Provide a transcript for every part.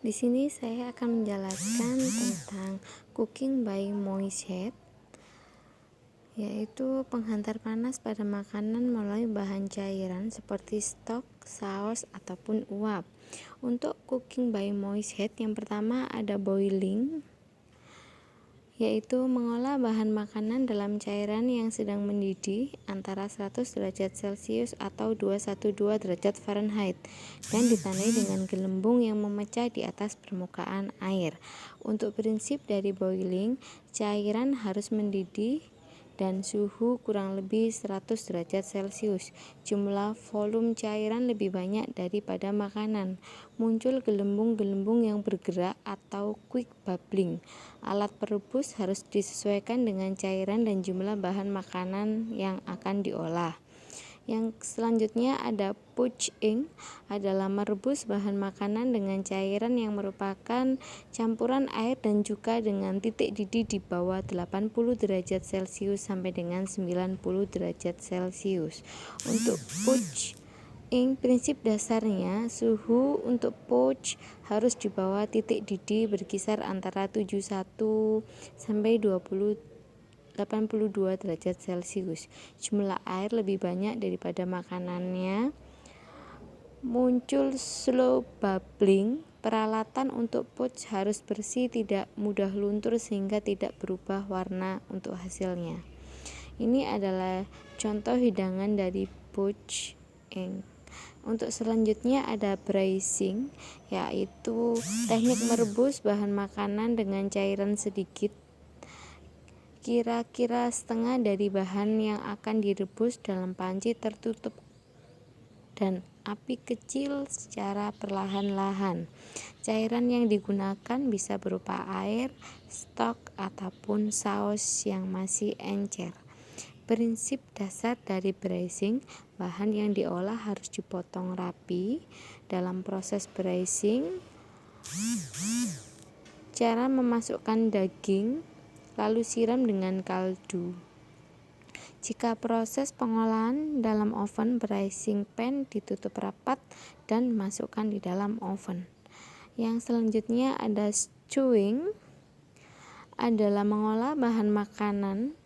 Di sini saya akan menjelaskan tentang cooking by moist heat, yaitu penghantar panas pada makanan melalui bahan cairan seperti stok, saus, ataupun uap. Untuk cooking by moist heat, yang pertama ada boiling, yaitu mengolah bahan makanan dalam cairan yang sedang mendidih antara 100 derajat Celcius atau 212 derajat Fahrenheit dan ditandai dengan gelembung yang memecah di atas permukaan air. Untuk prinsip dari boiling, cairan harus mendidih dan suhu kurang lebih 100 derajat Celcius. Jumlah volume cairan lebih banyak daripada makanan. Muncul gelembung-gelembung yang bergerak atau quick bubbling. Alat perebus harus disesuaikan dengan cairan dan jumlah bahan makanan yang akan diolah. Yang selanjutnya ada poaching, adalah merebus bahan makanan dengan cairan yang merupakan campuran air dan juga dengan titik didih di bawah 80 derajat Celcius sampai dengan 90 derajat Celcius. Untuk poaching, prinsip dasarnya suhu untuk poach harus di bawah titik didih berkisar antara 71 sampai 82 derajat Celcius. Jumlah air lebih banyak daripada makanannya. Muncul slow bubbling. Peralatan untuk poach harus bersih, tidak mudah luntur sehingga tidak berubah warna untuk hasilnya. Ini adalah contoh hidangan dari poaching. Untuk selanjutnya ada braising, yaitu teknik merebus bahan makanan dengan cairan sedikit, kira-kira setengah dari bahan yang akan direbus dalam panci tertutup dan api kecil secara perlahan-lahan. Cairan yang digunakan bisa berupa air, stok, ataupun saus yang masih encer. Prinsip dasar dari braising, bahan yang diolah harus dipotong rapi. Dalam proses braising, cara memasukkan daging lalu siram dengan kaldu. Jika proses pengolahan dalam oven, braising pan ditutup rapat dan masukkan di dalam oven. Yang selanjutnya ada stewing, adalah mengolah bahan makanan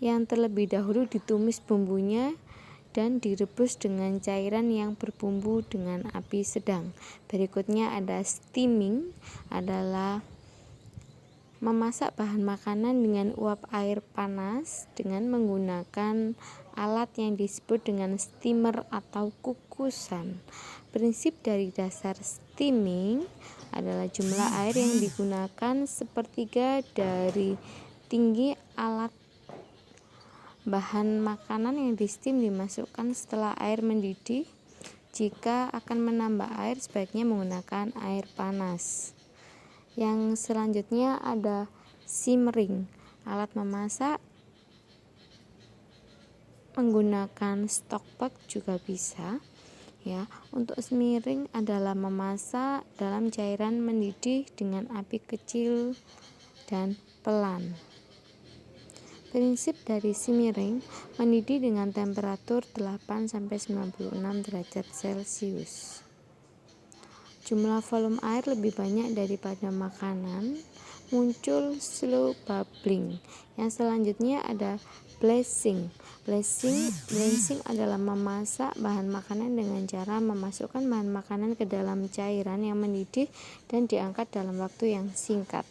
yang terlebih dahulu ditumis bumbunya dan direbus dengan cairan yang berbumbu dengan api sedang. Berikutnya ada steaming, adalah memasak bahan makanan dengan uap air panas dengan menggunakan alat yang disebut dengan steamer atau kukusan. Prinsip dari dasar steaming adalah jumlah air yang digunakan sepertiga dari tinggi alat. Bahan makanan yang di steam dimasukkan setelah air mendidih. Jika akan menambah air, sebaiknya menggunakan air panas. Yang selanjutnya ada simmering, alat memasak menggunakan stockpot juga bisa. Untuk simmering adalah memasak dalam cairan mendidih dengan api kecil dan pelan. Prinsip dari simmering, mendidih dengan temperatur 8 sampai 96 derajat Celcius. Jumlah volume air lebih banyak daripada makanan. Muncul slow bubbling. Yang selanjutnya ada braising. Braising adalah memasak bahan makanan dengan cara memasukkan bahan makanan ke dalam cairan yang mendidih dan diangkat dalam waktu yang singkat.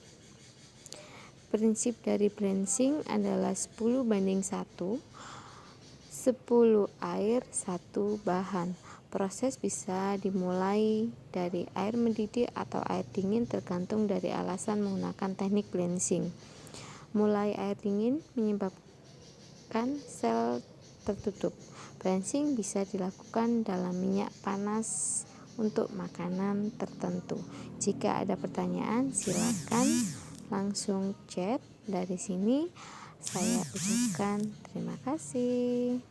Prinsip dari braising adalah 10:1, 10 air, 1 bahan. Proses bisa dimulai dari air mendidih atau air dingin tergantung dari alasan menggunakan teknik braising. Mulai air dingin menyebabkan sel tertutup. Braising bisa dilakukan dalam minyak panas untuk makanan tertentu. Jika ada pertanyaan, silakan langsung chat. Dari sini saya ucapkan terima kasih.